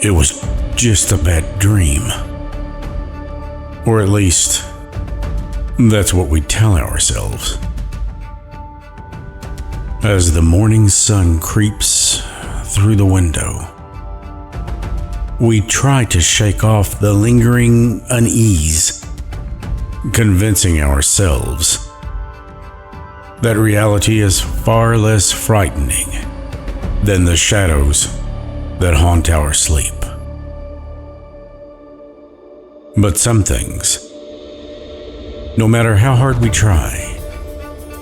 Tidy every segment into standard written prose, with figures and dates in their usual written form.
it was just a bad dream. Or at least, that's what we tell ourselves. As the morning sun creeps through the window, we try to shake off the lingering unease, convincing ourselves that reality is far less frightening than the shadows that haunt our sleep. But some things, no matter how hard we try,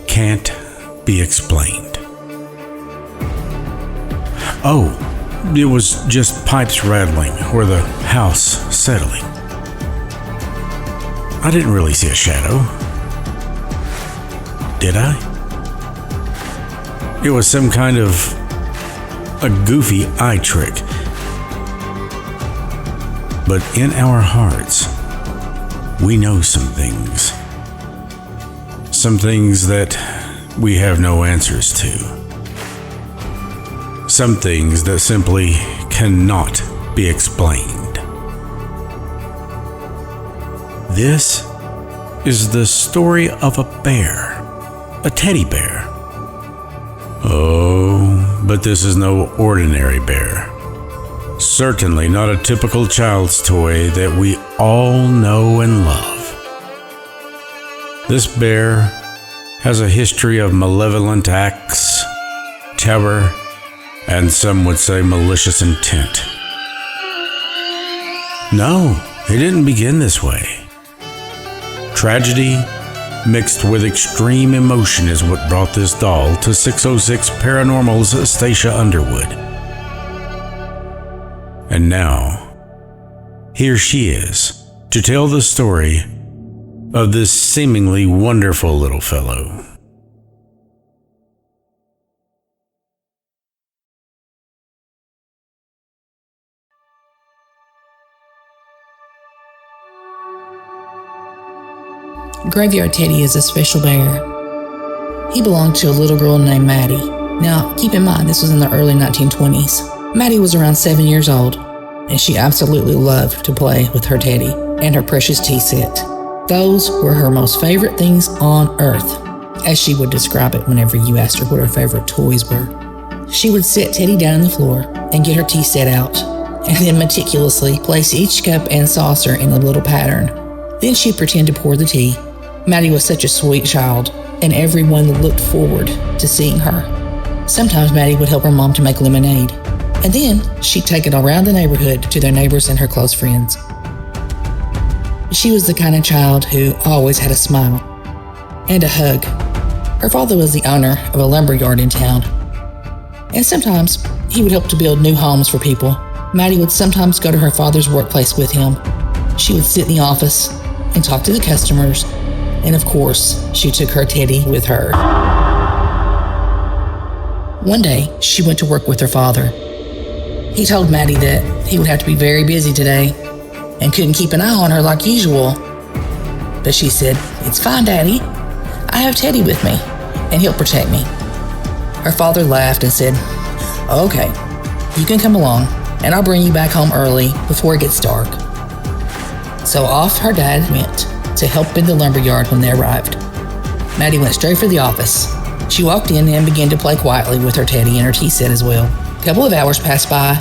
can't be explained. Oh, it was just pipes rattling or the house settling. I didn't really see a shadow. Did I? It was some kind of a goofy eye trick. But in our hearts, we know some things. Some things that we have no answers to. Some things that simply cannot be explained. This is the story of a bear, a teddy bear. Oh, but this is no ordinary bear. Certainly not a typical child's toy that we all know and love. This bear has a history of malevolent acts, terror, and some would say malicious intent. No, it didn't begin this way. Tragedy mixed with extreme emotion is what brought this doll to 606 Paranormal's Stacia Underwood. And now, here she is to tell the story of this seemingly wonderful little fellow. Graveyard Teddy is a special bear. He belonged to a little girl named Maddie. Now, keep in mind, this was in the early 1920s. Maddie was around 7 years old, and she absolutely loved to play with her teddy and her precious tea set. Those were her most favorite things on earth, as she would describe it whenever you asked her what her favorite toys were. She would sit Teddy down on the floor and get her tea set out, and then meticulously place each cup and saucer in a little pattern. Then she'd pretend to pour the tea. Maddie was such a sweet child, and everyone looked forward to seeing her. Sometimes Maddie would help her mom to make lemonade, and then she'd take it around the neighborhood to their neighbors and her close friends. She was the kind of child who always had a smile and a hug. Her father was the owner of a lumber yard in town, and sometimes he would help to build new homes for people. Maddie would sometimes go to her father's workplace with him. She would sit in the office and talk to the customers, and of course, she took her teddy with her. One day, she went to work with her father. He told Maddie that he would have to be very busy today and couldn't keep an eye on her like usual. But she said, "It's fine, Daddy. I have Teddy with me, and he'll protect me." Her father laughed and said, "Okay, you can come along, and I'll bring you back home early before it gets dark." So off her dad went to help in the lumberyard when they arrived. Maddie went straight for the office. She walked in and began to play quietly with her teddy and her tea set as well. A couple of hours passed by.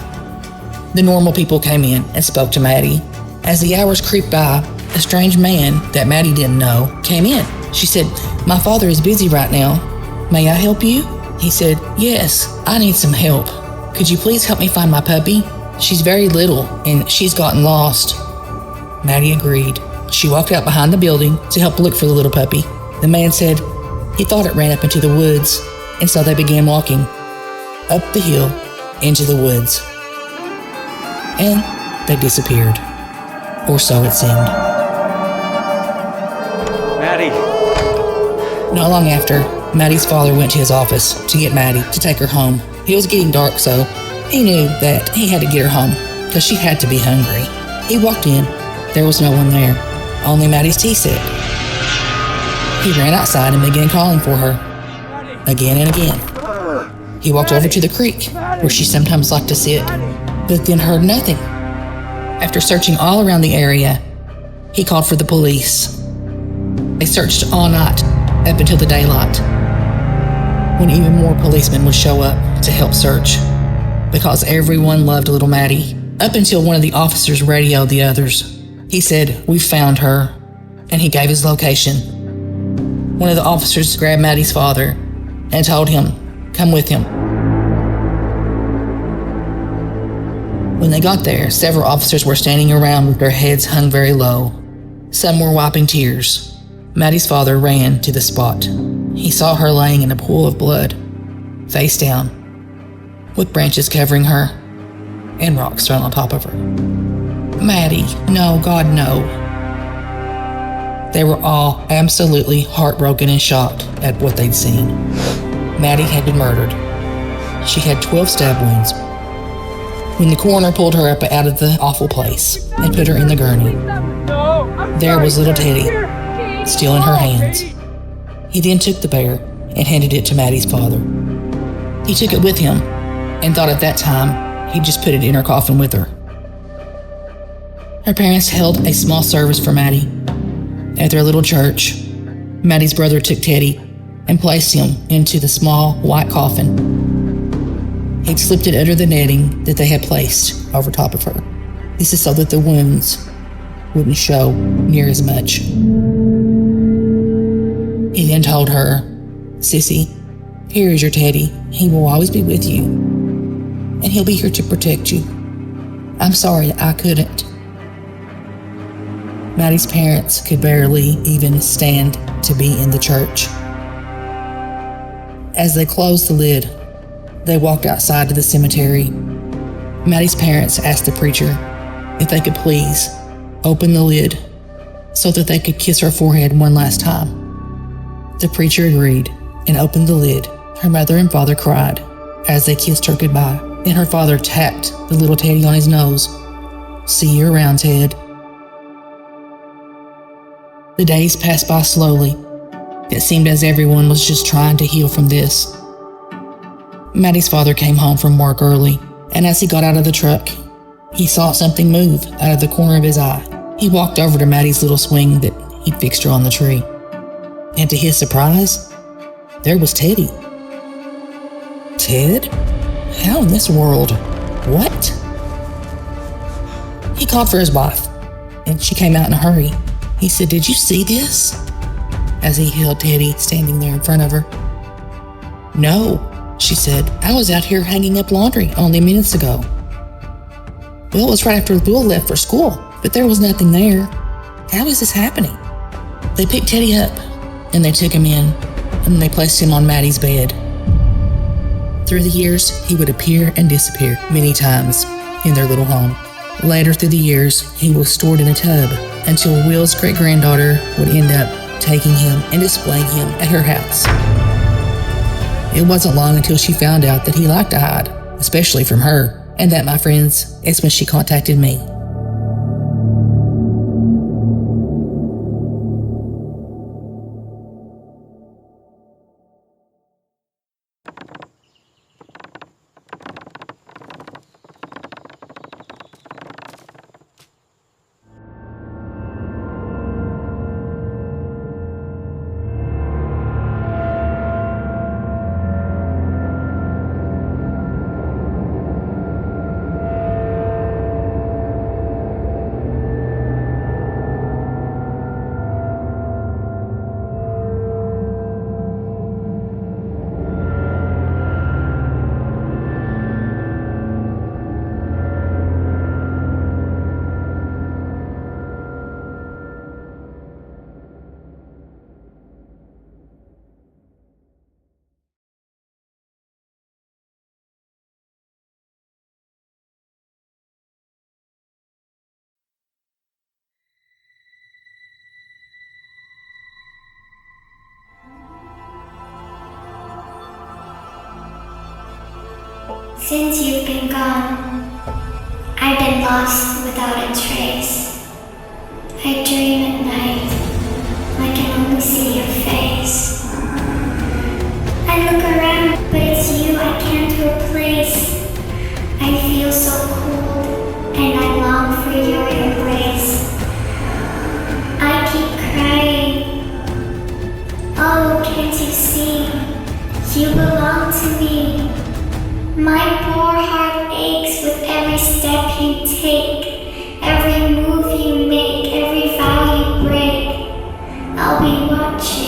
The normal people came in and spoke to Maddie. As the hours creeped by, a strange man that Maddie didn't know came in. She said, "My father is busy right now. May I help you?" He said, "Yes, I need some help. Could you please help me find my puppy? She's very little and she's gotten lost." Maddie agreed. She walked out behind the building to help look for the little puppy. The man said he thought it ran up into the woods, and so they began walking up the hill into the woods. And they disappeared. Or so it seemed. Maddie! Not long after, Maddie's father went to his office to get Maddie to take her home. It was getting dark, so he knew that he had to get her home because she had to be hungry. He walked in. There was no one there, only Maddie's tea set. He ran outside and began calling for her, again and again. He walked over to the creek, where she sometimes liked to sit, but then heard nothing. After searching all around the area, he called for the police. They searched all night up until the daylight, when even more policemen would show up to help search, because everyone loved little Maddie, up until one of the officers radioed the others. He said, "We found her," and he gave his location. One of the officers grabbed Maddie's father and told him, "Come with him." When they got there, several officers were standing around with their heads hung very low. Some were wiping tears. Maddie's father ran to the spot. He saw her laying in a pool of blood, face down, with branches covering her and rocks thrown on top of her. "Maddie, no, God, no." They were all absolutely heartbroken and shocked at what they'd seen. Maddie had been murdered. She had 12 stab wounds. When the coroner pulled her up out of the awful place and put her in the gurney, there was little Teddy, still in her hands. He then took the bear and handed it to Maddie's father. He took it with him and thought at that time he'd just put it in her coffin with her. Her parents held a small service for Maddie at their little church. Maddie's brother took Teddy and placed him into the small white coffin. He'd slipped it under the netting that they had placed over top of her. This is so that the wounds wouldn't show near as much. He then told her, "Sissy, here is your Teddy. He will always be with you, and he'll be here to protect you. I'm sorry that I couldn't." Maddie's parents could barely even stand to be in the church. As they closed the lid, they walked outside to the cemetery. Maddie's parents asked the preacher if they could please open the lid so that they could kiss her forehead one last time. The preacher agreed and opened the lid. Her mother and father cried as they kissed her goodbye, and her father tapped the little Teddy on his nose. "See you around, Ted." The days passed by slowly. It seemed as everyone was just trying to heal from this. Maddie's father came home from work early, and as he got out of the truck, he saw something move out of the corner of his eye. He walked over to Maddie's little swing that he'd fixed her on the tree. And to his surprise, there was Teddy. Ted? How in this world? What? He called for his wife, and she came out in a hurry. He said, "Did you see this?" as he held Teddy standing there in front of her. "No," she said. "I was out here hanging up laundry only minutes ago." "Well, it was right after Will left for school, but there was nothing there. How is this happening?" They picked Teddy up, and they took him in, and they placed him on Maddie's bed. Through the years, he would appear and disappear many times in their little home. Later through the years, he was stored in a tub until Will's great-granddaughter would end up taking him and displaying him at her house. It wasn't long until she found out that he liked to hide, especially from her, and that, my friends, is when she contacted me. Since you've been gone, I've been lost without a trace. I dream at night, I can only see your face. I look around, but it's you I can't replace. I feel so cold, and I long for your My poor heart aches with every step you take, every move you make, every vow you break. I'll be watching.